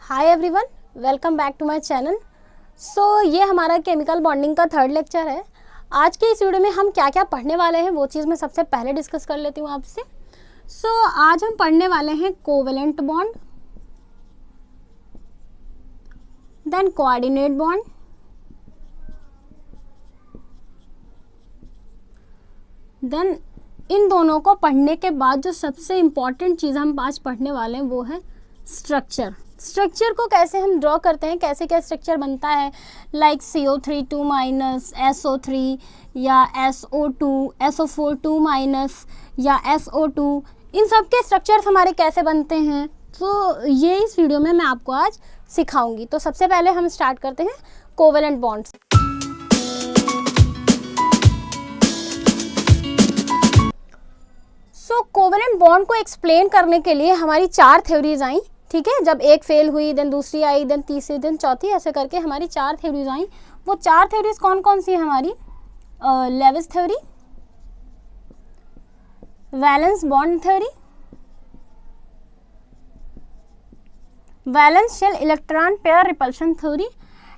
Hi everyone, welcome back to my channel. ये हमारा chemical bonding का थर्ड लेक्चर है। आज के इस वीडियो में हम क्या क्या पढ़ने वाले हैं वो चीज़ मैं सबसे पहले डिस्कस कर लेती हूँ आपसे। आज हम पढ़ने वाले हैं covalent bond, then coordinate bond, then इन दोनों को पढ़ने के बाद जो सबसे इम्पॉर्टेंट चीज़ हम आज पढ़ने वाले हैं वो है स्ट्रक्चर। स्ट्रक्चर को कैसे हम ड्रॉ करते हैं, कैसे क्या स्ट्रक्चर बनता है, लाइक CO3 2 माइनस, SO3 या SO2, SO4 2 माइनस या SO2, इन सब के स्ट्रक्चर्स हमारे कैसे बनते हैं, तो ये इस वीडियो में मैं आपको आज सिखाऊंगी। तो सबसे पहले हम स्टार्ट करते हैं कोवेलेंट बॉन्ड्स। कोवेलेंट बॉन्ड को एक्सप्लेन करने के लिए हमारी 4 थ्योरीज आई, ठीक है। जब एक फेल हुई, देन दूसरी आई, देन तीसरी, देन चौथी, ऐसे करके हमारी 4 थ्योरीज आई। वो 4 थ्योरीज कौन कौन सी है हमारी? Lewis theory, valence bond theory, valence shell electron pair repulsion theory,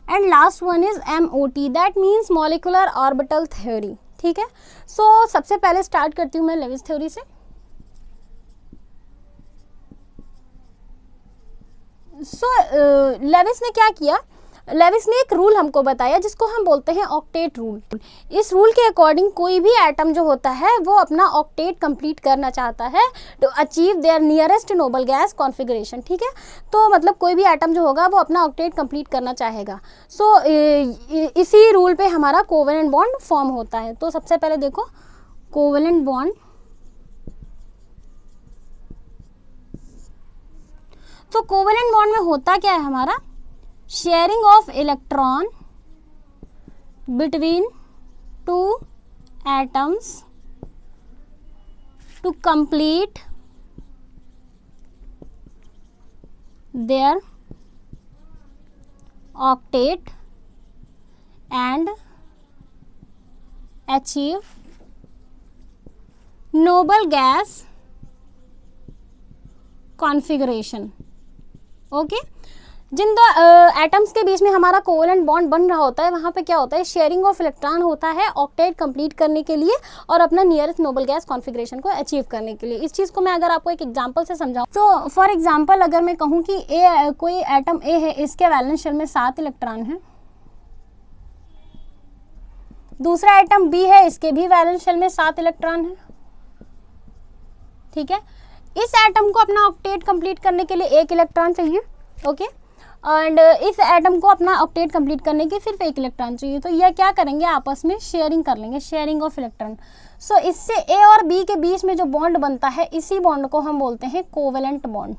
and last one is MOT, that means molecular orbital theory, ठीक है। सबसे पहले स्टार्ट करती हूँ मैं लेविस थ्योरी से। लेविस ने क्या किया? लेविस ने एक रूल हमको बताया जिसको हम बोलते हैं ऑक्टेट रूल। इस रूल के अकॉर्डिंग कोई भी एटम जो होता है वो अपना ऑक्टेट कंप्लीट करना चाहता है to achieve their nearest noble gas configuration, ठीक है। तो मतलब कोई भी एटम जो होगा वो अपना ऑक्टेट कंप्लीट करना चाहेगा। इसी रूल पे हमारा कोवेलेंट बॉन्ड फॉर्म होता है। तो सबसे पहले देखो कोवेलेंट बॉन्ड। तो कोवेलेंट बॉन्ड में होता क्या है हमारा? Sharing of electron between 2 atoms to complete their octet and achieve noble gas configuration. Okay, जिन दो एटम्स के बीच में हमारा कोवेलेंट बॉन्ड बन रहा होता है वहाँ पे क्या होता है? शेयरिंग ऑफ इलेक्ट्रॉन होता है ऑक्टेट कंप्लीट करने के लिए और अपना नियरेस्ट नोबल गैस कॉन्फ़िगरेशन को अचीव करने के लिए। इस चीज़ को मैं अगर आपको एक एग्जांपल से समझाऊं, तो फॉर एग्जांपल अगर मैं कहूँ कि कोई एटम ए है, इसके वैलेंस शेल में 7 इलेक्ट्रॉन है। दूसरा एटम बी है, इसके भी वैलेंस शेल में 7 इलेक्ट्रॉन है, ठीक है। इस एटम को अपना ऑक्टेट कंप्लीट करने के लिए 1 इलेक्ट्रॉन चाहिए, ओके, एंड इस एटम को अपना ऑक्टेट कंप्लीट करने के सिर्फ 1 इलेक्ट्रॉन चाहिए। तो यह क्या करेंगे? आपस में शेयरिंग कर लेंगे, शेयरिंग ऑफ इलेक्ट्रॉन। इससे ए और बी के बीच में जो बॉन्ड बनता है, इसी बॉन्ड को हम बोलते हैं कोवेलेंट बॉन्ड।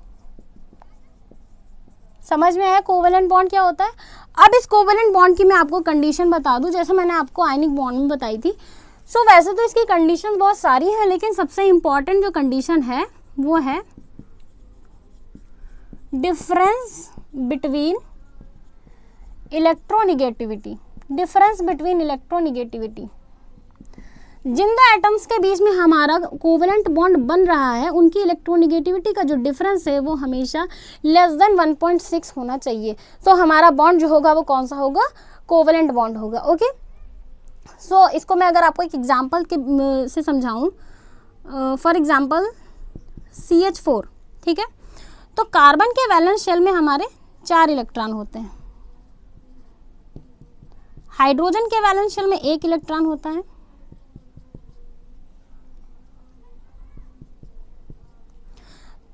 समझ में आया कोवेलेंट बॉन्ड क्या होता है? अब इस कोवेलेंट बॉन्ड की मैं आपको कंडीशन बता दूं, जैसे मैंने आपको आयनिक बॉन्ड में बताई थी। वैसे तो इसकी कंडीशन बहुत सारी है, लेकिन सबसे इंपॉर्टेंट जो कंडीशन है वो है difference between electronegativity. Difference between electronegativity. जिन दो एटम्स के बीच में हमारा कोवेलेंट बॉन्ड बन रहा है उनकी इलेक्ट्रोनिगेटिविटी का जो डिफरेंस है वो हमेशा लेस देन 1.6 होना चाहिए। हमारा बॉन्ड जो होगा वो कौन सा होगा? कोवेलेंट बॉन्ड होगा, ओके। इसको मैं अगर आपको एक एग्जांपल के से समझाऊं, फॉर एग्जांपल CH4, ठीक है। तो कार्बन के वैलेंस शेल में हमारे 4 इलेक्ट्रॉन होते हैं। हाइड्रोजन के वैलेंस शेल में 1 इलेक्ट्रॉन होता है।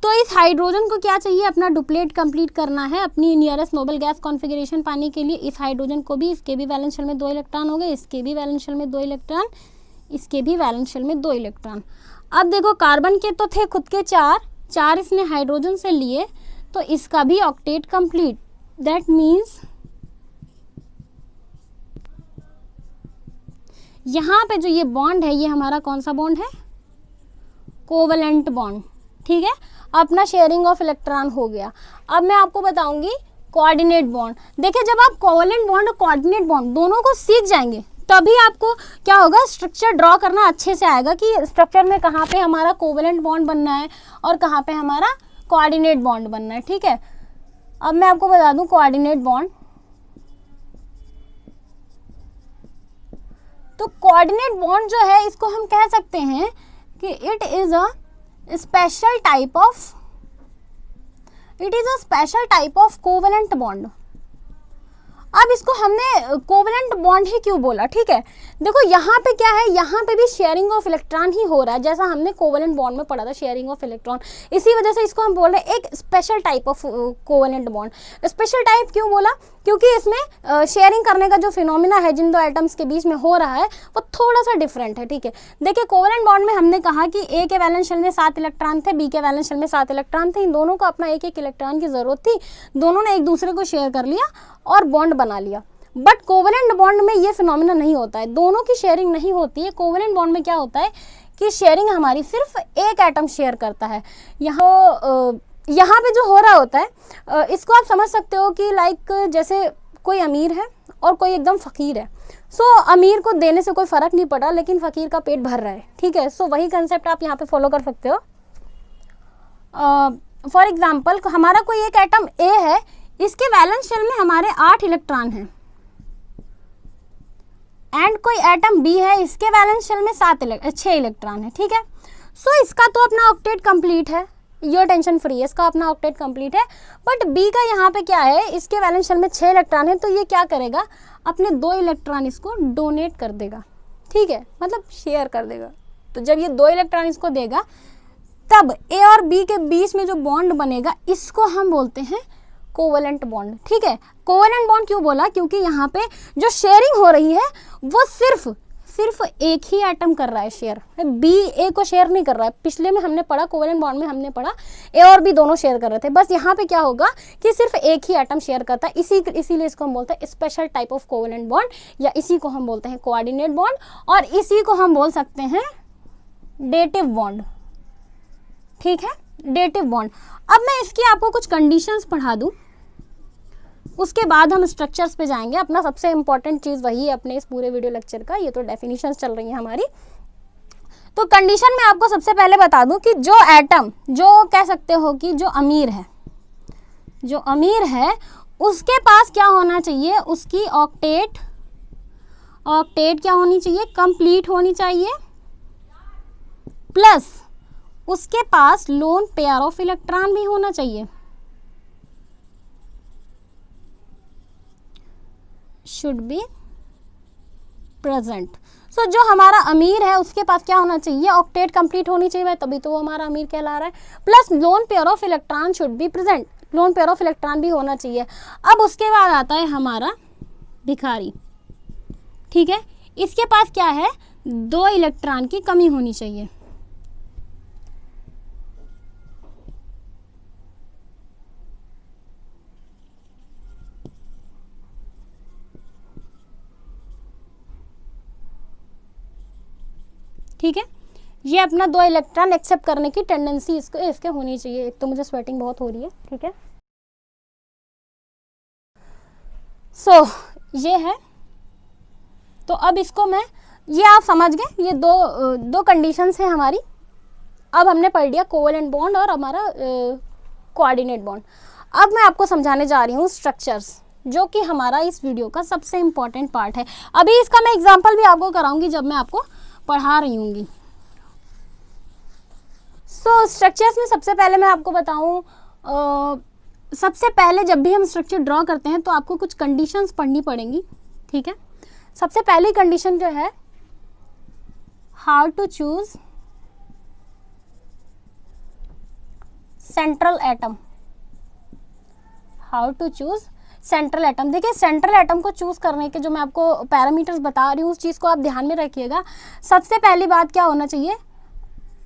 तो इस हाइड्रोजन को क्या चाहिए? अपना डुप्लेट कंप्लीट करना है अपनी नियरेस्ट नोबल गैस कॉन्फ़िगरेशन पाने के लिए। इस हाइड्रोजन को भी, इसके भी वैलेंस शेल में 2 इलेक्ट्रॉन हो गए, इसके भी वैलेंस शेल में 2 इलेक्ट्रॉन, इसके भी वैलेंस शेल में 2 इलेक्ट्रॉन। अब देखो कार्बन के तो थे खुद के 4 इसने हाइड्रोजन से लिए, तो इसका भी ऑक्टेट कंप्लीट। दैट मीन्स यहाँ पे जो ये बॉन्ड है ये हमारा कौन सा बॉन्ड है? कोवेलेंट बॉन्ड, ठीक है। अपना शेयरिंग ऑफ इलेक्ट्रॉन हो गया। अब मैं आपको बताऊंगी कोऑर्डिनेट बॉन्ड। देखिए, जब आप कोवेलेंट बॉन्ड और कोऑर्डिनेट बॉन्ड दोनों को सीख जाएंगे तभी आपको क्या होगा? स्ट्रक्चर ड्रॉ करना अच्छे से आएगा कि स्ट्रक्चर में कहाँ पे हमारा कोवेलेंट बॉन्ड बनना है और कहाँ पे हमारा कोऑर्डिनेट बॉन्ड बनना है, ठीक है। अब मैं आपको बता दूं कोऑर्डिनेट बॉन्ड। तो कोऑर्डिनेट बॉन्ड जो है इसको हम कह सकते हैं कि it is a special type of covalent bond. अब इसको हमने कोवेलेंट बॉन्ड ही क्यों बोला, ठीक है। देखो यहाँ पे क्या है, यहाँ पे भी शेयरिंग ऑफ इलेक्ट्रॉन ही हो रहा है, जैसा हमने कोवेलेंट बॉन्ड में पढ़ा था शेयरिंग ऑफ इलेक्ट्रॉन। इसी वजह से इसको हम बोल रहे हैं एक special type of covalent bond. Special type क्यों बोला, क्योंकि इसमें शेयरिंग करने का जो फिनोमिना है जिन दो एटम्स के बीच में हो रहा है वो थोड़ा सा डिफरेंट है, ठीक है। देखिए कोवेलेंट बॉन्ड में हमने कहा कि ए के वैलेंस शेल में 7 इलेक्ट्रॉन थे, बी के वैलेंस शेल में 7 इलेक्ट्रॉन थे। इन दोनों को अपना एक इलेक्ट्रॉन की जरूरत थी, दोनों ने एक दूसरे को शेयर कर लिया और बॉन्ड बना लिया। बट कोवेलेंट बॉन्ड में ये फिनोमिना नहीं होता है, दोनों की शेयरिंग नहीं होती है। कोवेलेंट बॉन्ड में क्या होता है कि शेयरिंग हमारी सिर्फ एक एटम शेयर करता है। यहाँ पे जो हो रहा होता है इसको आप समझ सकते हो कि लाइक जैसे कोई अमीर है और कोई एकदम फ़कीर है। सो अमीर को देने से कोई फ़र्क नहीं पड़ा, लेकिन फ़कीर का पेट भर रहा है, ठीक है। सो वही कंसेप्ट आप यहाँ पे फॉलो कर सकते हो। फॉर एग्जाम्पल हमारा कोई एक एटम ए है, इसके वैलेंस शेल में हमारे 8 इलेक्ट्रॉन हैं, एंड कोई एटम बी है, इसके वैलेंस शेल में 6 इलेक्ट्रॉन है, ठीक है। सो इसका तो अपना ऑक्टेट कंप्लीट है, ये टेंशन फ्री है, इसका अपना ऑक्टेट कंप्लीट है। बट बी का यहाँ पे क्या है, इसके वैलेंस शेल में 6 इलेक्ट्रॉन है, तो ये क्या करेगा, अपने 2 इलेक्ट्रॉन इसको डोनेट कर देगा, ठीक है, मतलब शेयर कर देगा। तो जब ये 2 इलेक्ट्रॉन इसको देगा तब ए और बी के बीच में जो बॉन्ड बनेगा इसको हम बोलते हैं कोवेलेंट बॉन्ड, ठीक है। कोवेलेंट बॉन्ड क्यों बोला, क्योंकि यहाँ पे जो शेयरिंग हो रही है वो सिर्फ एक ही एटम कर रहा है शेयर, बी ए को शेयर नहीं कर रहा है। पिछले में हमने पढ़ा कोवेलेंट बॉन्ड में हमने पढ़ा ए और बी दोनों शेयर कर रहे थे, बस यहाँ पे क्या होगा कि सिर्फ एक ही एटम शेयर करता है। इसीलिए इसको हम बोलते हैं special type of covalent bond, या इसी को हम बोलते हैं कोऑर्डिनेट बॉन्ड, और इसी को हम बोल सकते हैं डेटिव बॉन्ड, ठीक है, डेटिव बॉन्ड। अब मैं इसकी आपको कुछ कंडीशंस पढ़ा दूं, उसके बाद हम स्ट्रक्चर्स पे जाएंगे। अपना सबसे इंपॉर्टेंट चीज़ वही है अपने इस पूरे वीडियो लेक्चर का, ये तो डेफिनेशंस चल रही हैं हमारी। तो कंडीशन में आपको सबसे पहले बता दूं कि जो एटम, जो कह सकते हो कि जो अमीर है उसके पास क्या होना चाहिए, उसकी ऑक्टेट क्या होनी चाहिए, कंप्लीट होनी चाहिए, प्लस उसके पास लोन पेयर ऑफ इलेक्ट्रॉन भी होना चाहिए, शुड बी प्रेजेंट। सो जो हमारा अमीर है उसके पास क्या होना चाहिए, ऑक्टेट कंप्लीट होनी चाहिए, तभी तो वो हमारा अमीर कहला रहा है। Plus lone pair of electron should be present, lone pair of electron भी होना चाहिए। अब उसके बाद आता है हमारा भिखारी, ठीक है, इसके पास क्या है, 2 इलेक्ट्रॉन की कमी होनी चाहिए। ठीक है, ये अपना 2 इलेक्ट्रॉन एक्सेप्ट करने की टेंडेंसी इसके होनी चाहिए। एक तो मुझे स्वेटिंग बहुत हो रही है, ठीक है। सो ये है, तो अब इसको मैं, ये आप समझ गए, ये दो कंडीशंस हैं हमारी। अब हमने पढ़ लिया कोवेलेंट बॉन्ड और हमारा कोऑर्डिनेट बॉन्ड। अब मैं आपको समझाने जा रही हूँ स्ट्रक्चर्स, जो कि हमारा इस वीडियो का सबसे इम्पॉर्टेंट पार्ट है। अभी इसका मैं एग्जाम्पल भी आपको कराऊंगी जब मैं आपको पढ़ा रही हूँगी। सो स्ट्रक्चर्स में सबसे पहले मैं आपको बताऊँ, सबसे पहले जब भी हम स्ट्रक्चर ड्रॉ करते हैं तो आपको कुछ कंडीशंस पढ़नी पड़ेंगी, ठीक है। सबसे पहली कंडीशन जो है, how to choose central atom, how to choose central atom. देखिए सेंट्रल एटम को चूज करने के जो मैं आपको पैरामीटर्स बता रही हूँ उस चीज़ को आप ध्यान में रखिएगा। सबसे पहली बात क्या होना चाहिए,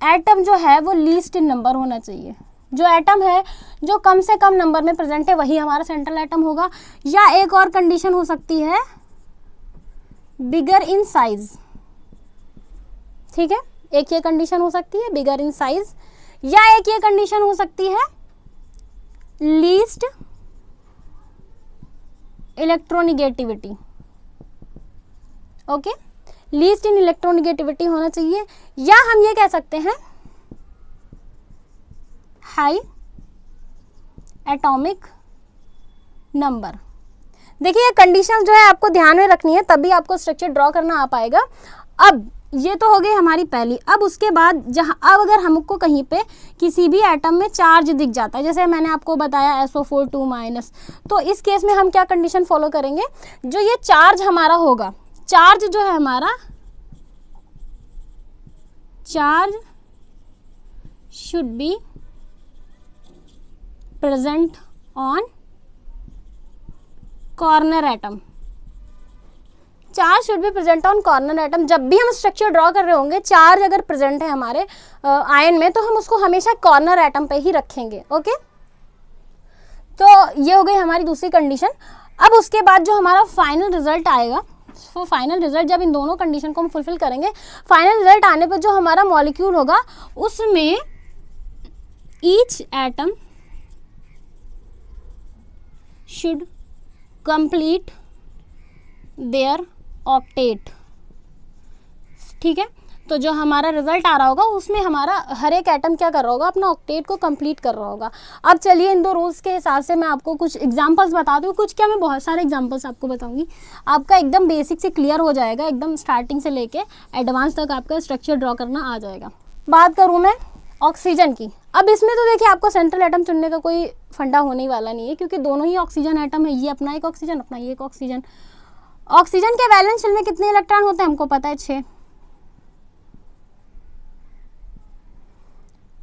एटम जो है वो लीस्ट इन नंबर होना चाहिए। जो एटम है जो कम से कम नंबर में प्रेजेंट है वही हमारा सेंट्रल एटम होगा। या एक और कंडीशन हो सकती है बिगर इन साइज, ठीक है, एक ये कंडीशन हो सकती है बिगर इन साइज, या एक ये कंडीशन हो सकती है least electronegativity, okay, least in electronegativity होना चाहिए। या हम ये कह सकते हैं हाई एटॉमिक नंबर। देखिए ये कंडीशन जो है आपको ध्यान में रखनी है, तभी आपको स्ट्रक्चर ड्रॉ करना आ पाएगा। अब ये तो हो गई हमारी पहली। अब उसके बाद अब अगर हमको कहीं पे किसी भी एटम में चार्ज दिख जाता है, जैसे मैंने आपको बताया SO4 2-, तो इस केस में हम क्या कंडीशन फॉलो करेंगे, जो ये चार्ज हमारा होगा, चार्ज जो है हमारा, charge should be present on corner atom. Charge should be present on corner atom. जब भी हम स्ट्रक्चर ड्रॉ कर रहे होंगे, चार्ज अगर प्रेजेंट है हमारे आयन में, तो हम उसको हमेशा कॉर्नर एटम पे ही रखेंगे। ओके, तो ये हो गई हमारी दूसरी कंडीशन। अब उसके बाद जो हमारा फाइनल रिजल्ट आएगा, तो फाइनल रिजल्ट जब इन दोनों कंडीशन को हम फुलफिल करेंगे, फाइनल रिजल्ट आने पर जो हमारा मॉलिक्यूल होगा उसमें each atom should complete their octet. ठीक है, तो जो हमारा रिजल्ट आ रहा होगा उसमें हमारा हर एक एटम क्या कर रहा होगा, अपना ऑक्टेट को कंप्लीट कर रहा होगा। अब चलिए इन दो रूल्स के हिसाब से मैं आपको कुछ एग्जांपल्स बता दूँ, कुछ क्या, मैं बहुत सारे एग्जांपल्स आपको बताऊंगी, आपका एकदम बेसिक से क्लियर हो जाएगा, एकदम स्टार्टिंग से लेके एडवांस तक आपका स्ट्रक्चर ड्रॉ करना आ जाएगा। बात करूँ मैं ऑक्सीजन की। अब इसमें तो देखिए आपको सेंट्रल एटम चुनने का कोई फंडा होने वाला नहीं है, क्योंकि दोनों ही ऑक्सीजन एटम है, ये अपना एक ऑक्सीजन, अपना ये एक ऑक्सीजन। ऑक्सीजन के वैलेंस शेल में कितने इलेक्ट्रॉन होते हैं हमको पता है, 6।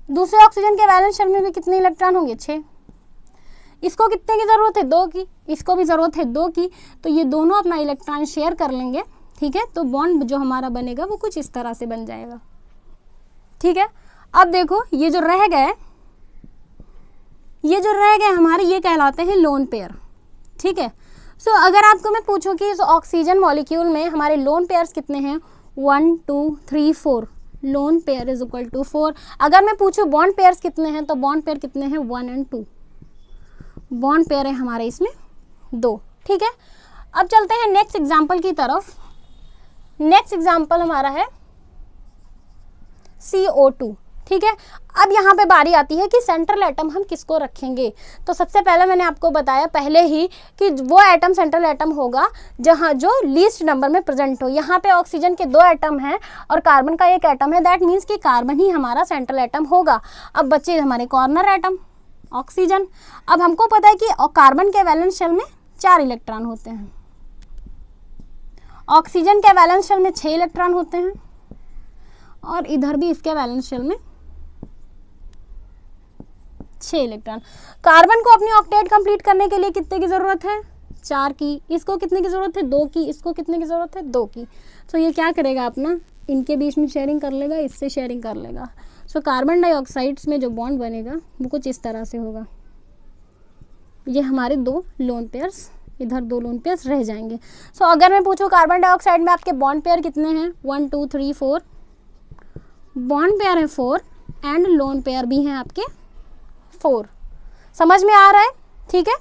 दूसरे ऑक्सीजन के वैलेंस शेल में भी कितने इलेक्ट्रॉन होंगे, 6। इसको कितने की ज़रूरत है, 2 की। इसको भी ज़रूरत है 2 की। तो ये दोनों अपना इलेक्ट्रॉन शेयर कर लेंगे। ठीक है, तो बॉन्ड जो हमारा बनेगा वो कुछ इस तरह से बन जाएगा। ठीक है, अब देखो ये जो रह गए, हमारे, ये कहलाते हैं लोन पेयर। ठीक है, सो अगर आपको मैं पूछूं कि इस ऑक्सीजन मॉलिक्यूल में हमारे लोन पेयर्स कितने हैं, 1 2 3 4, lone pair is equal to 4। अगर मैं पूछूं बॉन्ड पेयर्स कितने हैं, तो बॉन्ड पेयर कितने हैं, 1 और 2। बॉन्ड पेयर है हमारे इसमें 2। ठीक है, अब चलते हैं नेक्स्ट एग्जाम्पल की तरफ। नेक्स्ट एग्जाम्पल हमारा है CO2। ठीक है, अब यहाँ पे बारी आती है कि सेंट्रल एटम हम किसको रखेंगे। तो सबसे पहले मैंने आपको बताया पहले ही कि वो एटम सेंट्रल एटम होगा जहाँ जो लीस्ट नंबर में प्रेजेंट हो। यहाँ पे ऑक्सीजन के 2 एटम हैं और कार्बन का 1 एटम है, दैट मीन्स कि कार्बन ही हमारा सेंट्रल एटम होगा। अब बचे हमारे कॉर्नर एटम ऑक्सीजन। अब हमको पता है कि कार्बन के वैलेंस शेल में 4 इलेक्ट्रॉन होते हैं, ऑक्सीजन के वैलेंस शेल में 6 इलेक्ट्रॉन होते हैं, और इधर भी इसके वैलेंस शेल में 6 इलेक्ट्रॉन। कार्बन को अपनी ऑक्टेट कंप्लीट करने के लिए कितने की ज़रूरत है, 4 की। इसको कितने की ज़रूरत है, 2 की। इसको कितने की ज़रूरत है, 2 की। तो ये क्या करेगा, अपना इनके बीच में शेयरिंग कर लेगा, इससे शेयरिंग कर लेगा। सो कार्बन डाइऑक्साइड्स में जो बॉन्ड बनेगा वो कुछ इस तरह से होगा। ये हमारे 2 लोन पेयर्स, इधर 2 लोन पेयर्स रह जाएंगे। सो अगर मैं पूछूँ कार्बन डाइऑक्साइड में आपके बॉन्ड पेयर कितने हैं, 1 2 3 4, बॉन्ड पेयर है 4 एंड लोन पेयर भी हैं आपके 4। समझ में आ रहा है, ठीक है।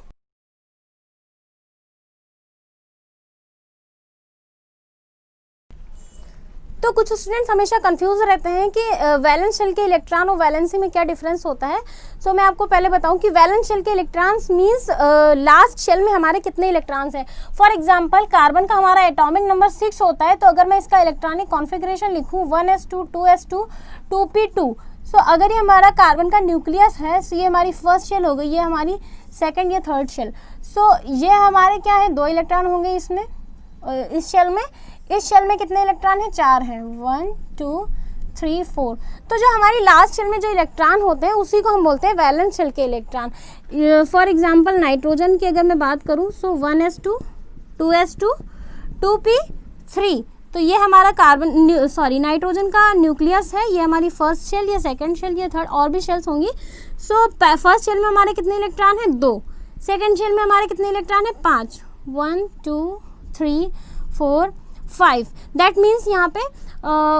तो कुछ स्टूडेंट्स हमेशा कंफ्यूज रहते हैं कि वैलेंस शेल के इलेक्ट्रॉन और वैलेंसी में क्या डिफरेंस होता है। सो मैं आपको पहले बताऊं कि वैलेंस शेल के इलेक्ट्रॉन्स मींस लास्ट शेल में हमारे कितने इलेक्ट्रॉन्स हैं। फॉर एग्जांपल कार्बन का हमारा एटॉमिक नंबर 6 होता है, तो अगर मैं इसका इलेक्ट्रॉनिक कॉन्फ़िगरेशन लिखूं 1s2 2s2 2p2, सो अगर ये हमारा कार्बन का न्यूक्लियस है, सो ये हमारी फर्स्ट शेल हो गई, ये हमारी सेकेंड या थर्ड शेल। सो ये हमारे क्या है, 2 इलेक्ट्रॉन होंगे इसमें, इस शेल में। इस शेल में कितने इलेक्ट्रॉन हैं, 4 हैं, 1 2 3 4। तो जो हमारी लास्ट शेल में जो इलेक्ट्रॉन होते हैं उसी को हम बोलते हैं वैलेंस शेल के इलेक्ट्रॉन। फॉर एग्जांपल नाइट्रोजन की अगर मैं बात करूं, सो 1s2 2s2 2p3, तो ये हमारा कार्बन नाइट्रोजन का न्यूक्लियस है, ये हमारी फर्स्ट शेल, ये सेकंड शेल, ये थर्ड, और भी शेल्स होंगी। सो फर्स्ट शेल में हमारे कितने इलेक्ट्रॉन हैं, 2। सेकंड शेल में हमारे कितने इलेक्ट्रॉन हैं, 5, 1 2 3 4 5। दैट मीन्स यहाँ पे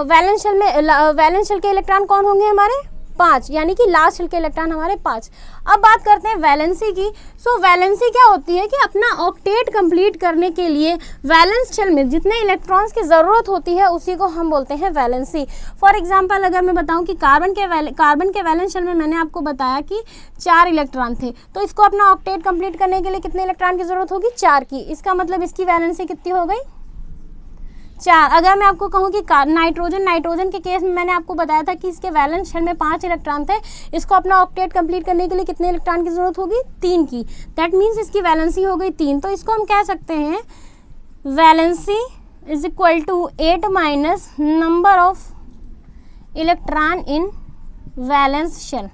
वैलेंस शेल के इलेक्ट्रॉन कौन होंगे हमारे, 5, यानी कि लास्ट शेल के इलेक्ट्रॉन हमारे 5। अब बात करते हैं वैलेंसी की। सो वैलेंसी क्या होती है कि अपना ऑक्टेट कंप्लीट करने के लिए वैलेंस शेल में जितने इलेक्ट्रॉन्स की ज़रूरत होती है उसी को हम बोलते हैं वैलेंसी। फॉर एग्जांपल अगर मैं बताऊं कि कार्बन के वैलेंस शेल में मैंने आपको बताया कि 4 इलेक्ट्रॉन थे, तो इसको अपना ऑक्टेट कंप्लीट करने के लिए कितने इलेक्ट्रॉन की ज़रूरत होगी? 4 की। इसका मतलब इसकी वैलेंसी कितनी हो गई? 4। अगर मैं आपको कहूँ कि नाइट्रोजन के केस में मैंने आपको बताया था कि इसके वैलेंस शेल में 5 इलेक्ट्रॉन थे, इसको अपना ऑक्टेट कंप्लीट करने के लिए कितने इलेक्ट्रॉन की ज़रूरत होगी? 3 की। दैट मीन्स इसकी वैलेंसी हो गई 3। तो इसको हम कह सकते हैं valency is equal to 8 minus number of electron in valence shell.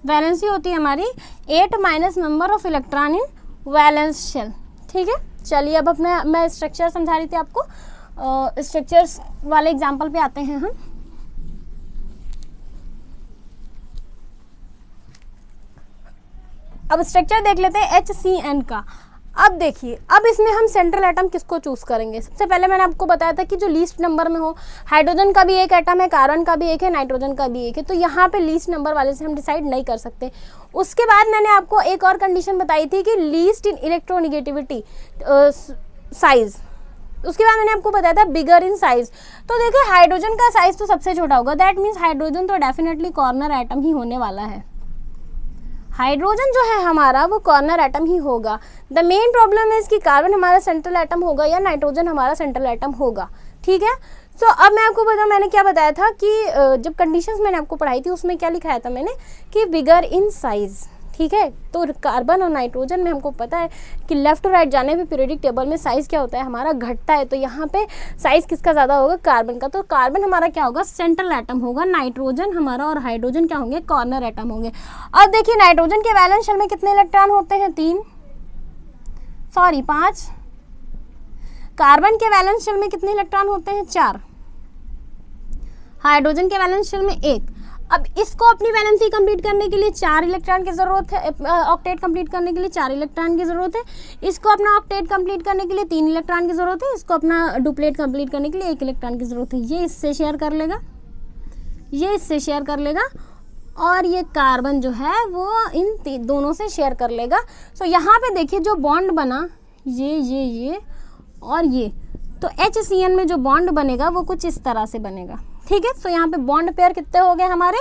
Valency होती है हमारी 8 minus number of electron in valence shell. ठीक है, चलिए अब अपने मैं स्ट्रक्चर समझा रही थी आपको, स्ट्रक्चर्स वाले एग्जाम्पल पे आते हैं हम। अब स्ट्रक्चर देख लेते हैं HCN का। अब देखिए, अब इसमें हम सेंट्रल एटम किसको चूज करेंगे? सबसे पहले मैंने आपको बताया था कि जो लीस्ट नंबर में हो, हाइड्रोजन का भी एक एटम है, कार्बन का भी एक है, नाइट्रोजन का भी एक है, तो यहाँ पे लीस्ट नंबर वाले से हम डिसाइड नहीं कर सकते। उसके बाद मैंने आपको एक और कंडीशन बताई थी कि लीस्ट इन इलेक्ट्रोनिगेटिविटी साइज। उसके बाद मैंने आपको बताया था बिगर इन साइज। तो देखिए हाइड्रोजन का साइज तो सबसे छोटा होगा, दैट मीन्स हाइड्रोजन तो डेफिनेटली कॉर्नर एटम ही होने वाला है। हाइड्रोजन जो है हमारा वो कॉर्नर एटम ही होगा। द मेन प्रॉब्लम है कि कार्बन हमारा सेंट्रल एटम होगा या नाइट्रोजन हमारा सेंट्रल एटम होगा। ठीक है, सो अब मैं आपको बताऊँ मैंने क्या बताया था कि जब कंडीशंस मैंने आपको पढ़ाई थी उसमें क्या लिखाया था मैंने कि बिगर इन साइज। ठीक है, तो कार्बन और नाइट्रोजन में हमको पता है कि लेफ्ट टू राइट जाने पे पीरियोडिक टेबल में साइज़ क्या होता है हमारा? घटता है। तो यहाँ पे साइज़ किसका ज़्यादा होगा? कार्बन का। तो कार्बन हमारा क्या होगा? सेंट्रल एटम होगा। नाइट्रोजन हमारा और हाइड्रोजन क्या होंगे? कॉर्नर एटम होंगे। अब देखिए नाइट्रोजन के वैलेंस शेल में कितने इलेक्ट्रॉन होते हैं? 5। कार्बन के वैलेंस शेल में कितने इलेक्ट्रॉन होते हैं? 4। हाइड्रोजन के वैलेंस शेल में 1। अब इसको अपनी वैलेंसी कंप्लीट करने के लिए 4 इलेक्ट्रॉन की ज़रूरत है, ऑक्टेट कंप्लीट करने के लिए 4 इलेक्ट्रॉन की ज़रूरत है। इसको अपना ऑक्टेट कंप्लीट करने के लिए 3 इलेक्ट्रॉन की ज़रूरत है। इसको अपना डुप्लेट कंप्लीट करने के लिए 1 इलेक्ट्रॉन की ज़रूरत है। ये इससे शेयर कर लेगा, ये इससे शेयर कर लेगा, और ये कार्बन जो है वो इन दोनों से शेयर कर लेगा। सो यहाँ पे देखिए जो बॉन्ड बना ये और ये, तो HCN में जो बॉन्ड बनेगा वो कुछ इस तरह से बनेगा। ठीक है, सो यहाँ पे बॉन्ड पेयर कितने हो गए हमारे?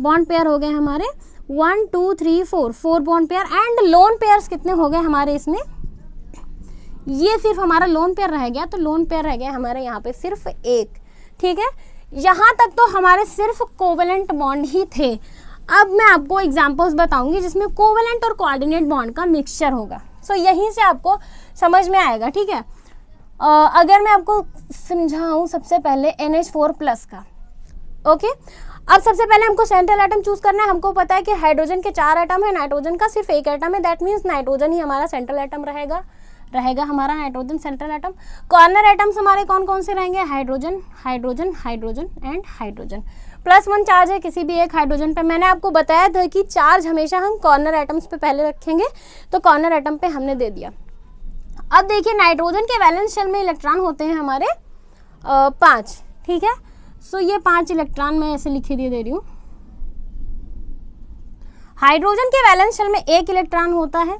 बॉन्ड पेयर हो गए हमारे 1 2 3 4 bond pair. And lone pairs कितने हो गए हमारे इसमें? ये सिर्फ हमारा लोन पेयर रह गया, तो लोन पेयर रह गया हमारे यहाँ पे सिर्फ 1। ठीक है, यहाँ तक तो हमारे सिर्फ कोवेलेंट बॉन्ड ही थे। अब मैं आपको एग्जांपल्स बताऊंगी जिसमें कोवेलेंट और कोऑर्डिनेट बॉन्ड का मिक्सचर होगा। सो यहीं से आपको समझ में आएगा। ठीक है, अगर मैं आपको समझाऊं सबसे पहले NH4+ का। ओके, अब सबसे पहले हमको सेंट्रल एटम चूज करना है। हमको पता है कि हाइड्रोजन के 4 एटम है, नाइट्रोजन का सिर्फ 1 एटम है, दैट मीन्स नाइट्रोजन ही हमारा सेंट्रल एटम रहेगा हमारा nitrogen central atom. Corner atoms हमारे कौन कौन से रहेंगे? Hydrogen hydrogen hydrogen and hydrogen. +1 charge है किसी भी एक हाइड्रोजन पे। मैंने आपको बताया था कि चार्ज हमेशा हम कॉर्नर एटम्स पे पहले रखेंगे, तो कॉर्नर एटम पे हमने दे दिया। अब देखिए नाइट्रोजन के वैलेंस शेल में इलेक्ट्रॉन होते हैं हमारे 5। ठीक है, सो ये 5 इलेक्ट्रॉन मैं ऐसे लिखे दे रही हूँ। हाइड्रोजन के वैलेंस शेल में 1 इलेक्ट्रॉन होता है।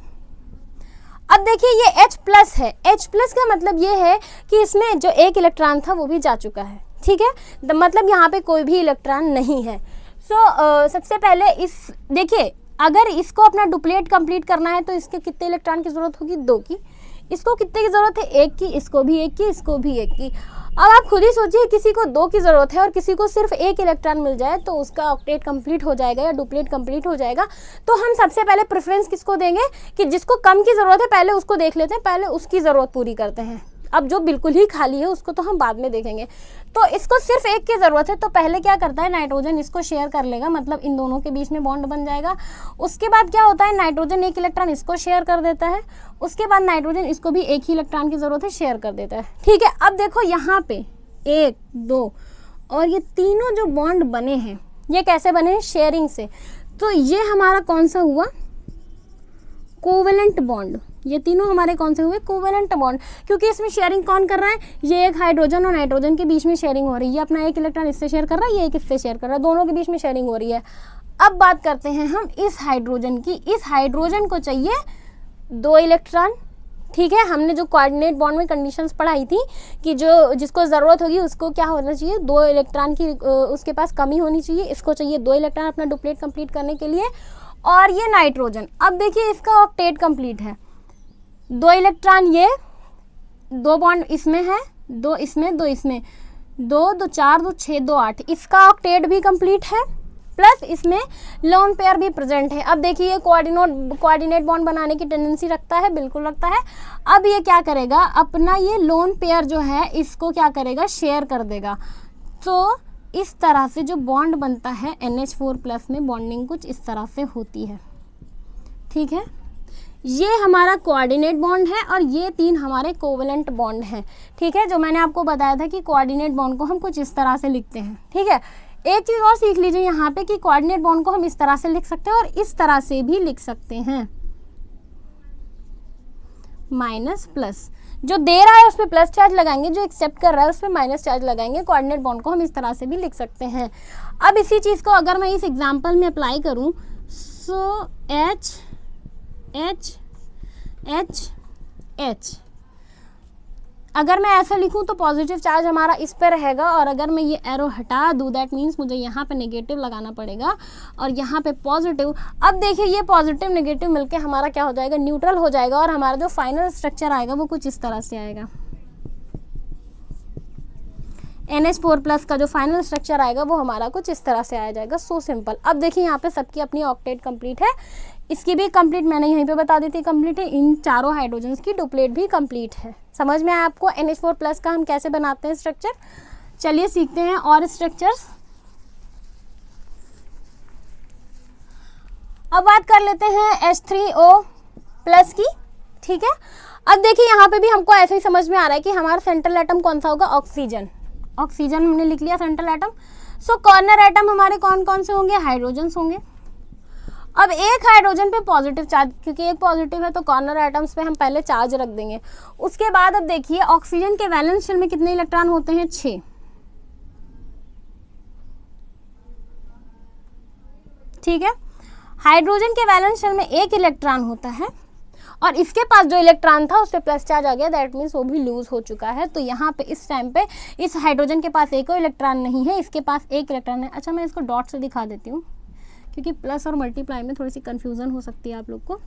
अब देखिए ये H+ है। H+ का मतलब ये है कि इसमें जो 1 इलेक्ट्रॉन था वो भी जा चुका है। ठीक है, मतलब यहाँ पे कोई भी इलेक्ट्रॉन नहीं है। सबसे पहले देखिए अगर इसको अपना डुप्लेट कंप्लीट करना है तो इसके कितने इलेक्ट्रॉन की ज़रूरत होगी? 2 की। इसको कितने की ज़रूरत है? 1 की। इसको भी 1 की, इसको भी 1 की। अब आप खुद ही सोचिए, किसी को 2 की ज़रूरत है और किसी को सिर्फ 1 इलेक्ट्रॉन मिल जाए तो उसका ऑक्टेट कंप्लीट हो जाएगा या डुप्लेट कंप्लीट हो जाएगा। तो हम सबसे पहले प्रेफरेंस किसको देंगे कि जिसको कम की ज़रूरत है पहले उसको देख लेते हैं, पहले उसकी ज़रूरत पूरी करते हैं। अब जो बिल्कुल ही खाली है उसको तो हम बाद में देखेंगे। तो इसको सिर्फ 1 की ज़रूरत है, तो पहले क्या करता है नाइट्रोजन इसको शेयर कर लेगा, मतलब इन दोनों के बीच में बॉन्ड बन जाएगा। उसके बाद क्या होता है नाइट्रोजन 1 इलेक्ट्रॉन इसको शेयर कर देता है। उसके बाद नाइट्रोजन इसको भी 1 ही इलेक्ट्रॉन की ज़रूरत है, शेयर कर देता है। ठीक है, अब देखो यहाँ पे 1 2 और ये तीनों जो बॉन्ड बने हैं ये कैसे बने हैं? शेयरिंग से। तो ये हमारा कौन सा हुआ? Covalent bond. ये तीनों हमारे कौन से हुए, कोवेलेंट बॉन्ड, क्योंकि इसमें शेयरिंग कौन कर रहा है, ये एक हाइड्रोजन और नाइट्रोजन के बीच में शेयरिंग हो रही है, ये अपना एक इलेक्ट्रॉन इससे शेयर कर रहा है, ये एक इससे शेयर कर रहा है, दोनों के बीच में शेयरिंग हो रही है। अब बात करते हैं हम इस हाइड्रोजन की, इस हाइड्रोजन को चाहिए 2 इलेक्ट्रॉन, ठीक है। हमने जो कोऑर्डिनेट बॉन्ड में कंडीशंस पढ़ाई थी कि जो जिसको ज़रूरत होगी उसको क्या होना चाहिए, 2 इलेक्ट्रॉन की उसके पास कमी होनी चाहिए, इसको चाहिए 2 इलेक्ट्रॉन अपना डुप्लेट कंप्लीट करने के लिए। और ये नाइट्रोजन, अब देखिए इसका ऑक्टेट कंप्लीट है, 2 इलेक्ट्रॉन ये, 2 बॉन्ड इसमें है, 2 इसमें, 2 इसमें, 2 2 4 2 6 2 8, इसका ऑक्टेट भी कंप्लीट है, प्लस इसमें लोन पेयर भी प्रेजेंट है। अब देखिए ये कोऑर्डिनेट बॉन्ड बनाने की टेंडेंसी रखता है, बिल्कुल रखता है। अब ये क्या करेगा, अपना ये लोन पेयर जो है इसको क्या करेगा, शेयर कर देगा। तो इस तरह से जो बॉन्ड बनता है NH4+ में बॉन्डिंग कुछ इस तरह से होती है, ठीक है। ये हमारा कोऑर्डिनेट बॉन्ड है और ये 3 हमारे कोवेलेंट बॉन्ड हैं, ठीक है। जो मैंने आपको बताया था कि कोऑर्डिनेट बॉन्ड को हम कुछ इस तरह से लिखते हैं, ठीक है। एक चीज़ और सीख लीजिए यहाँ पे कि कोऑर्डिनेट बॉन्ड को हम इस तरह से लिख सकते हैं और इस तरह से भी लिख सकते हैं, माइनस प्लस, जो दे रहा है उस पर प्लस चार्ज लगाएंगे, जो एक्सेप्ट कर रहा है उस पर माइनस चार्ज लगाएंगे। कोऑर्डिनेट बॉन्ड को हम इस तरह से भी लिख सकते हैं। अब इसी चीज़ को अगर मैं इस एग्जाम्पल में अप्लाई करूँ, सो H H H H, अगर मैं ऐसा लिखूं तो पॉजिटिव चार्ज हमारा इस पे रहेगा, और अगर मैं ये एरो हटा दूं दैट मीन्स मुझे यहाँ पे नेगेटिव लगाना पड़ेगा और यहाँ पे पॉजिटिव। अब देखिए ये पॉजिटिव नेगेटिव मिलके हमारा क्या हो जाएगा, न्यूट्रल हो जाएगा, और हमारा जो फाइनल स्ट्रक्चर आएगा वो कुछ इस तरह से आएगा। NH4+ का जो फाइनल स्ट्रक्चर आएगा वो हमारा कुछ इस तरह से आ जाएगा। So simple. अब देखिए यहाँ पे सबकी अपनी ऑक्टेट कंप्लीट है, इसकी भी कंप्लीट मैंने यहीं पे बता दी थी कंप्लीट है, इन चारों हाइड्रोजन्स की डुप्लेट भी कंप्लीट है। समझ में आया आपको NH4+ का हम कैसे बनाते हैं स्ट्रक्चर। चलिए सीखते हैं और स्ट्रक्चर्स। अब बात कर लेते हैं H3O+ की, ठीक है। अब देखिए यहाँ पे भी हमको ऐसे ही समझ में आ रहा है कि हमारा सेंट्रल एटम कौन सा होगा, ऑक्सीजन। ऑक्सीजन हमने लिख लिया सेंट्रल एटम। सो कॉर्नर एटम हमारे कौन कौन से होंगे, हाइड्रोजन्स होंगे। अब एक हाइड्रोजन पे पॉजिटिव चार्ज, क्योंकि एक पॉजिटिव है तो कॉर्नर एटम्स पे हम पहले चार्ज रख देंगे। उसके बाद अब देखिए ऑक्सीजन के वैलेंस शेल में कितने इलेक्ट्रॉन होते हैं, 6, ठीक है। हाइड्रोजन के वैलेंस शेल में 1 इलेक्ट्रॉन होता है, और इसके पास जो इलेक्ट्रॉन था उस पर प्लस चार्ज आ गया, दैट मीन्स वो भी लूज हो चुका है। तो यहाँ पे इस टाइम पे इस हाइड्रोजन के पास एक इलेक्ट्रॉन नहीं है, इसके पास 1 इलेक्ट्रॉन है। अच्छा मैं इसको डॉट से दिखा देती हूँ, क्योंकि प्लस और मल्टीप्लाई में थोड़ी सी कंफ्यूजन हो सकती है आप लोग को,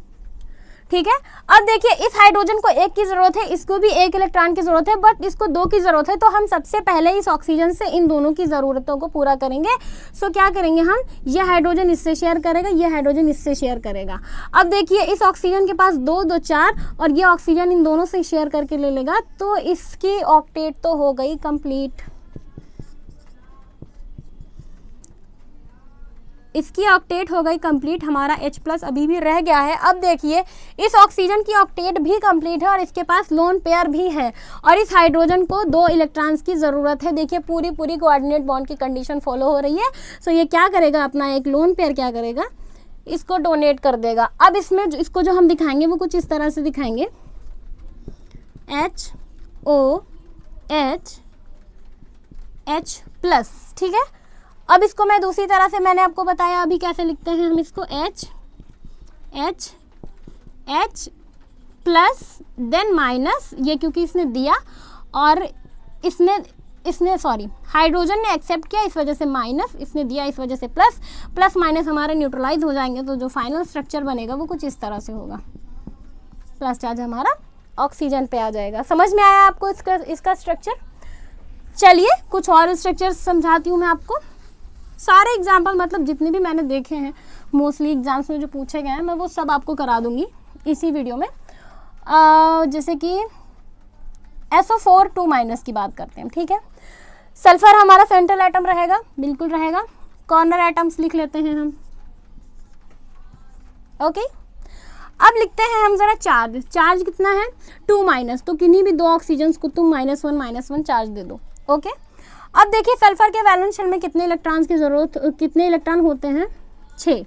ठीक है। अब देखिए इस हाइड्रोजन को 1 की ज़रूरत है, इसको भी 1 इलेक्ट्रॉन की ज़रूरत है, बट इसको 2 की ज़रूरत है। तो हम सबसे पहले इस ऑक्सीजन से इन दोनों की ज़रूरतों को पूरा करेंगे। सो क्या करेंगे हम, ये हाइड्रोजन इससे शेयर करेगा, ये हाइड्रोजन इससे शेयर करेगा। अब देखिए इस ऑक्सीजन के पास 2 2 4, और ये ऑक्सीजन इन दोनों से शेयर करके ले लेगा, तो इसकी ऑक्टेट तो हो गई कंप्लीट। इसकी ऑक्टेट हो गई कंप्लीट, हमारा H+ अभी भी रह गया है। अब देखिए इस ऑक्सीजन की ऑक्टेट भी कंप्लीट है और इसके पास लोन पेयर भी है, और इस हाइड्रोजन को 2 इलेक्ट्रॉन्स की ज़रूरत है। देखिए पूरी कोऑर्डिनेट बॉन्ड की कंडीशन फॉलो हो रही है। सो ये क्या करेगा, अपना एक लोन पेयर क्या करेगा, इसको डोनेट कर देगा। अब इसमें इसको जो हम दिखाएंगे वो कुछ इस तरह से दिखाएंगे, H+, ठीक है। अब इसको मैं दूसरी तरह से मैंने आपको बताया अभी कैसे लिखते हैं हम इसको, H प्लस देन माइनस, ये क्योंकि इसने दिया और इसने सॉरी हाइड्रोजन ने एक्सेप्ट किया इस वजह से माइनस, इसने दिया इस वजह से प्लस, प्लस माइनस हमारे न्यूट्रलाइज हो जाएंगे। तो जो फाइनल स्ट्रक्चर बनेगा वो कुछ इस तरह से होगा, प्लस चार्ज हमारा ऑक्सीजन पे आ जाएगा। समझ में आया आपको इसका स्ट्रक्चर। चलिए कुछ और स्ट्रक्चर समझाती हूँ मैं आपको। सारे एग्जाम्पल मतलब जितने भी मैंने देखे हैं मोस्टली एग्जाम्स में जो पूछे गए हैं मैं वो सब आपको करा दूंगी इसी वीडियो में। जैसे कि SO4 2- की बात करते हैं, ठीक है। सल्फर हमारा सेंट्रल एटम रहेगा, बिल्कुल रहेगा। कॉर्नर एटम्स लिख लेते हैं हम, ओके। अब लिखते हैं हम जरा चार्ज कितना है 2-, तो किन्हीं भी 2 ऑक्सीजन्स को तुम -1 चार्ज दे दो, ओके। अब देखिए सल्फर के वैलेंस शेल में कितने इलेक्ट्रॉन्स की जरूरत, कितने इलेक्ट्रॉन होते हैं, 6।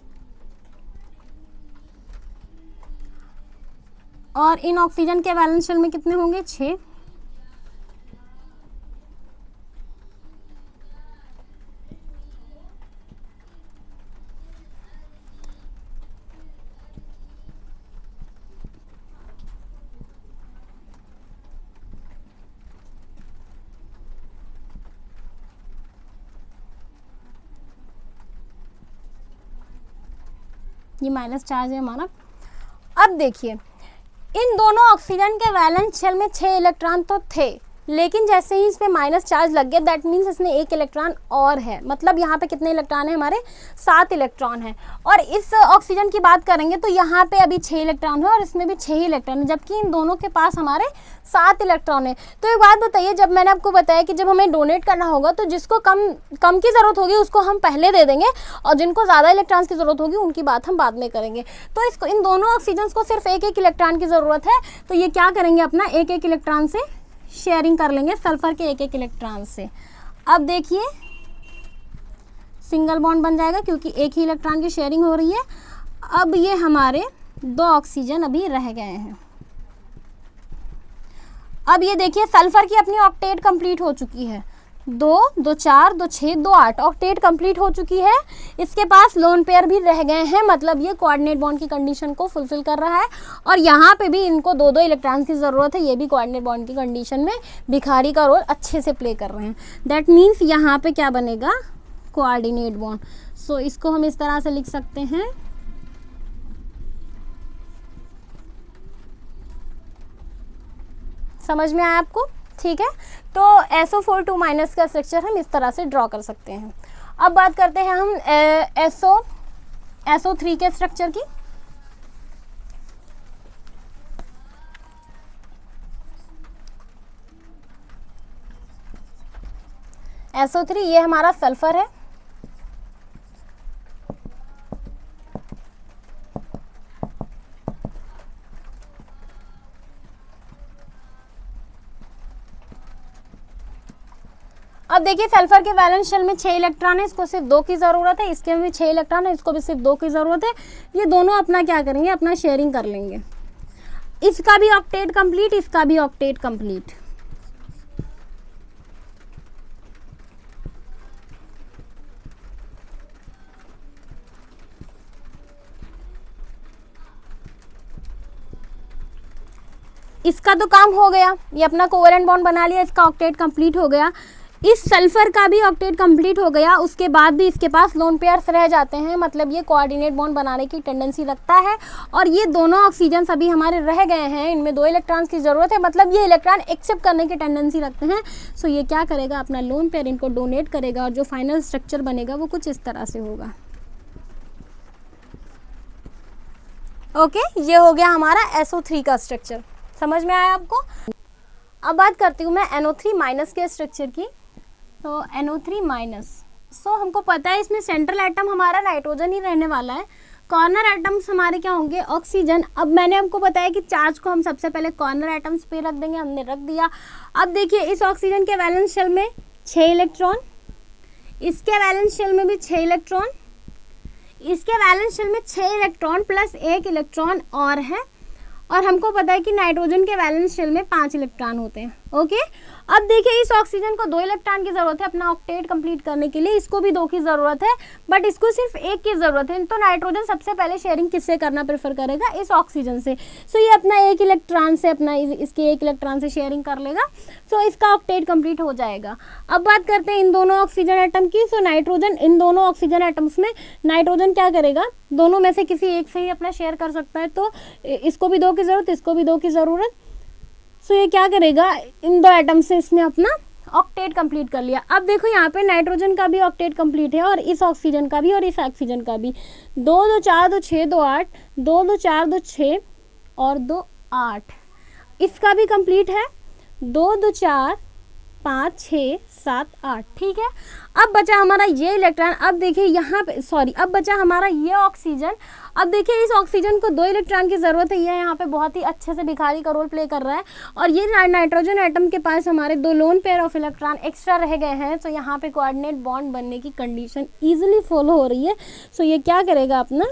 और इन ऑक्सीजन के वैलेंस शेल में कितने होंगे, 6। ये माइनस चार्ज है हमारा। अब देखिए इन दोनों ऑक्सीजन के वैलेंस शेल में 6 इलेक्ट्रॉन तो थे, लेकिन जैसे ही इस पे माइनस चार्ज लग गया दैट मीन्स इसमें 1 इलेक्ट्रॉन और है, मतलब यहाँ पे कितने इलेक्ट्रॉन है हमारे, 7 इलेक्ट्रॉन है। और इस ऑक्सीजन की बात करेंगे तो यहाँ पे अभी 6 इलेक्ट्रॉन है और इसमें भी 6 ही इलेक्ट्रॉन है, जबकि इन दोनों के पास हमारे 7 इलेक्ट्रॉन है। तो एक बात बताइए, जब मैंने आपको बताया कि जब हमें डोनेट करना होगा तो जिसको कम की ज़रूरत होगी उसको हम पहले दे देंगे और जिनको ज़्यादा इलेक्ट्रॉन्स की ज़रूरत होगी उनकी बात हम बाद में करेंगे। तो इसको इन दोनों ऑक्सीजन को सिर्फ 1-1 इलेक्ट्रॉन की ज़रूरत है, तो ये क्या करेंगे अपना 1-1 इलेक्ट्रॉन से शेयरिंग कर लेंगे सल्फर के 1-1 इलेक्ट्रॉन से। अब देखिए सिंगल बॉन्ड बन जाएगा क्योंकि 1 ही इलेक्ट्रॉन की शेयरिंग हो रही है। अब ये हमारे 2 ऑक्सीजन अभी रह गए हैं। अब ये देखिए सल्फर की अपनी ऑक्टेट कंप्लीट हो चुकी है, 2, 2 4, 2 6, 2 8 ऑक्टेट कंप्लीट हो चुकी है। इसके पास लोन पेयर भी रह गए हैं, मतलब ये कोऑर्डिनेट बॉन्ड की कंडीशन को फुलफिल कर रहा है। और यहाँ पे भी इनको 2-2 इलेक्ट्रॉन की ज़रूरत है, ये भी कोऑर्डिनेट बॉन्ड की कंडीशन में भिखारी का रोल अच्छे से प्ले कर रहे हैं। दैट मीन्स यहाँ पे क्या बनेगा, कोऑर्डिनेट बॉन्ड। सो इसको हम इस तरह से लिख सकते हैं, समझ में आया आपको, ठीक है। तो SO4 का स्ट्रक्चर हम इस तरह से ड्रॉ कर सकते हैं। अब बात करते हैं हम SO3 के स्ट्रक्चर की। SO3 ये हमारा सल्फर है, अब देखिए सल्फर के वैलेंस शेल में 6 इलेक्ट्रॉन है, इसको सिर्फ 2 की ज़रूरत है, इसके में भी 6 इलेक्ट्रॉन है, इसको भी सिर्फ 2 की ज़रूरत है। ये दोनों अपना क्या करेंगे, अपना शेयरिंग कर लेंगे। इसका भी ऑक्टेट कंप्लीट, इसका भी ऑक्टेट कंप्लीट। इसका तो काम हो गया, ये अपना कोवेलेंट बॉन्ड बना लिया, इसका ऑक्टेट कंप्लीट हो गया। इस सल्फर का भी ऑक्टेट कंप्लीट हो गया, उसके बाद भी इसके पास लोन पेयर्स रह जाते हैं, मतलब ये कोऑर्डिनेट बॉन्ड बनाने की टेंडेंसी रखता है। और ये दोनों ऑक्सीजन अभी हमारे रह गए हैं, इनमें 2 इलेक्ट्रॉन्स की ज़रूरत है, मतलब ये इलेक्ट्रॉन एक्सेप्ट करने की टेंडेंसी रखते हैं। सो ये क्या करेगा, अपना लोन पेयर इनको डोनेट करेगा और जो फाइनल स्ट्रक्चर बनेगा वो कुछ इस तरह से होगा। ओके, ये हो गया हमारा SO3 का स्ट्रक्चर, समझ में आया आपको। अब बात करती हूँ मैं NO3- के स्ट्रक्चर की। तो NO3-, सो हमको पता है इसमें सेंट्रल एटम हमारा नाइट्रोजन ही रहने वाला है, कॉर्नर एटम्स हमारे क्या होंगे, ऑक्सीजन। अब मैंने आपको बताया कि चार्ज को हम सबसे पहले कॉर्नर एटम्स पे रख देंगे, हमने रख दिया। अब देखिए इस ऑक्सीजन के वैलेंस शेल में 6 इलेक्ट्रॉन, इसके वैलेंस शेल में भी 6 इलेक्ट्रॉन, इसके वैलेंस शेल में 6 इलेक्ट्रॉन प्लस 1 इलेक्ट्रॉन और है। और हमको पता है कि नाइट्रोजन के वैलेंस शेल में 5 इलेक्ट्रॉन होते हैं। ओके, अब देखिए इस ऑक्सीजन को 2 इलेक्ट्रॉन की ज़रूरत है अपना ऑक्टेट कंप्लीट करने के लिए, इसको भी 2 की ज़रूरत है, बट इसको सिर्फ 1 की ज़रूरत है। तो नाइट्रोजन सबसे पहले शेयरिंग किससे करना प्रेफर करेगा, इस ऑक्सीजन से। सो ये अपना 1 इलेक्ट्रॉन से अपना इसके 1 इलेक्ट्रॉन से शेयरिंग कर लेगा, सो इसका ऑक्टेट कंप्लीट हो जाएगा। अब बात करते हैं इन दोनों ऑक्सीजन एटम की। सो नाइट्रोजन, इन दोनों ऑक्सीजन एटम्स में नाइट्रोजन क्या करेगा, दोनों में से किसी एक से ही अपना शेयर कर सकता है, तो इसको भी 2 की ज़रूरत, इसको भी 2 की ज़रूरत। सो ये क्या करेगा, इन 2 एटम से इसने अपना ऑक्टेट कंप्लीट कर लिया। अब देखो यहाँ पे नाइट्रोजन का भी ऑक्टेट कंप्लीट है और इस ऑक्सीजन का भी और इस ऑक्सीजन का भी। 2 2 4 2 6 2 8, 2 2 4 2 6 और 2 8, इसका भी कंप्लीट है, 2 2 4 5 6 7 8, ठीक है। अब बचा हमारा ये इलेक्ट्रॉन, अब देखिए यहाँ पे अब बचा हमारा ये ऑक्सीजन। अब देखिए इस ऑक्सीजन को 2 इलेक्ट्रॉन की ज़रूरत है, ये यहाँ पे बहुत ही अच्छे से भिखारी का रोल प्ले कर रहा है। और ये नाइट्रोजन एटम के पास हमारे 2 lone pair of electron extra रह गए हैं, तो यहाँ पे कोऑर्डिनेट बॉन्ड बनने की कंडीशन ईजिली फॉलो हो रही है। सो ये क्या करेगा, अपना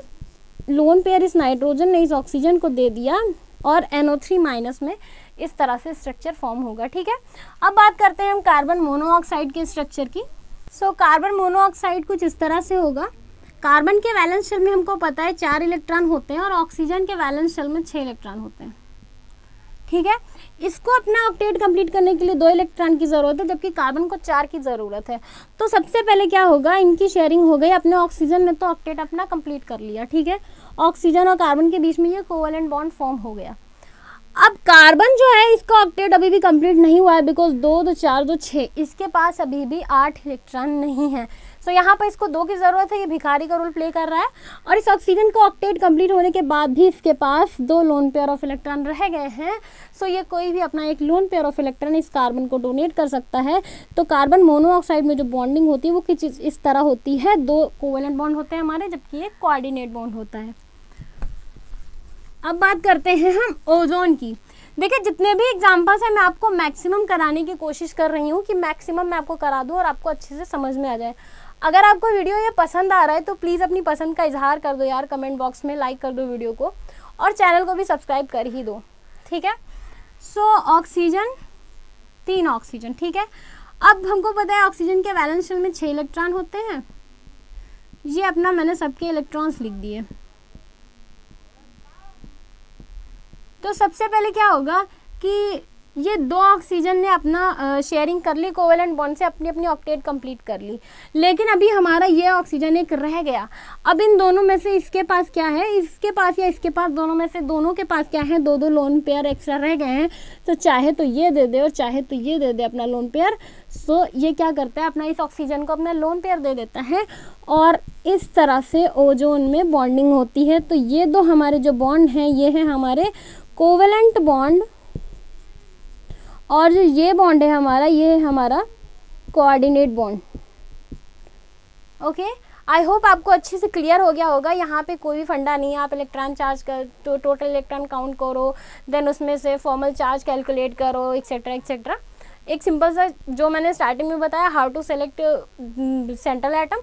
लोन पेयर इस नाइट्रोजन ने इस ऑक्सीजन को दे दिया, और NO3 माइनस में इस तरह से स्ट्रक्चर फॉर्म होगा। ठीक है, अब बात करते हैं हम कार्बन मोनोऑक्साइड के स्ट्रक्चर की। सो कार्बन मोनोऑक्साइड कुछ इस तरह से होगा। कार्बन के वैलेंस शेल में हमको पता है 4 इलेक्ट्रॉन होते हैं और ऑक्सीजन के वैलेंस शेल में 6 इलेक्ट्रॉन होते हैं। ठीक है, इसको अपना ऑक्टेट कंप्लीट करने के लिए 2 इलेक्ट्रॉन की ज़रूरत है, जबकि कार्बन को 4 की ज़रूरत है। तो सबसे पहले क्या होगा, इनकी शेयरिंग हो गई। अपने ऑक्सीजन ने तो ऑक्टेट अपना कंप्लीट कर लिया। ठीक है, ऑक्सीजन और कार्बन के बीच में ये कोवेलेंट बॉन्ड फॉर्म हो गया। अब कार्बन जो है इसका ऑक्टेट अभी भी कंप्लीट नहीं हुआ है, बिकॉज 2 2 4 2 6, इसके पास अभी भी 8 इलेक्ट्रॉन नहीं है। सो यहाँ पर इसको 2 की ज़रूरत है, ये भिखारी का रोल प्ले कर रहा है। और इस ऑक्सीजन का ऑक्टेट कंप्लीट होने के बाद भी इसके पास 2 लोन पेयर ऑफ इलेक्ट्रॉन रह गए हैं। सो ये कोई भी अपना एक लोन पेयर ऑफ इलेक्ट्रॉन इस कार्बन को डोनेट कर सकता है। तो कार्बन मोनोऑक्साइड में जो बॉन्डिंग होती है वो कुछ इस तरह होती है, 2 कोवेलेंट बॉन्ड होते हैं हमारे, जबकि एक कोऑर्डिनेट बॉन्ड होता है। अब बात करते हैं हम ओजोन की। देखिए, जितने भी एग्जाम्पल्स हैं मैं आपको मैक्सिमम कराने की कोशिश कर रही हूँ कि मैक्सिमम मैं आपको करा दूँ और आपको अच्छे से समझ में आ जाए। अगर आपको वीडियो ये पसंद आ रहा है तो प्लीज़ अपनी पसंद का इजहार कर दो यार, कमेंट बॉक्स में लाइक कर दो वीडियो को और चैनल को भी सब्सक्राइब कर ही दो। ठीक है, सो ऑक्सीजन, 3 ऑक्सीजन। ठीक है, अब हमको पता है ऑक्सीजन के वैलेंस शेल में 6 इलेक्ट्रॉन होते हैं। ये अपना मैंने सबके इलेक्ट्रॉन्स लिख दिए। तो सबसे पहले क्या होगा कि ये 2 ऑक्सीजन ने अपना शेयरिंग कर ली, कोवेलेंट बॉन्ड से अपनी अपनी ऑक्टेट कंप्लीट कर ली। लेकिन अभी हमारा ये ऑक्सीजन एक रह गया। अब इन दोनों में से इसके पास क्या है, इसके पास या इसके पास, दोनों में से दोनों के पास क्या है, 2 2 लोन पेयर एक्स्ट्रा रह गए हैं। तो चाहे तो ये दे दे और चाहे तो ये दे दे अपना लोन पेयर। सो ये क्या करता है, अपना इस ऑक्सीजन को अपना लोन पेयर दे देता है और इस तरह से ओजोन में बॉन्डिंग होती है। तो ये 2 हमारे जो बॉन्ड हैं ये हैं हमारे कोवेलेंट बॉन्ड, और जो ये बॉन्ड है हमारा, ये है हमारा coordinate bond. Okay, I hope आपको अच्छे से क्लियर हो गया होगा। यहाँ पे कोई भी फंडा नहीं है, आप इलेक्ट्रॉन चार्ज कर तो टोटल इलेक्ट्रॉन काउंट करो, देन उसमें से फॉर्मल चार्ज कैलकुलेट करो, एक्सेट्रा एक्सेट्रा। एक सिंपल सा जो मैंने स्टार्टिंग में बताया, how to select central atom,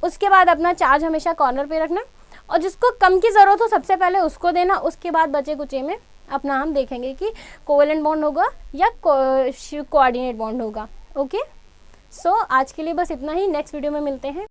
उसके बाद अपना चार्ज हमेशा कॉर्नर पे रखना और जिसको कम की ज़रूरत हो सबसे पहले उसको देना। उसके बाद बचे कुचे में अपना हम देखेंगे कि कोवेलेंट बॉन्ड होगा या कोऑर्डिनेट बॉन्ड होगा। ओके, सो आज के लिए बस इतना ही। नेक्स्ट वीडियो में मिलते हैं।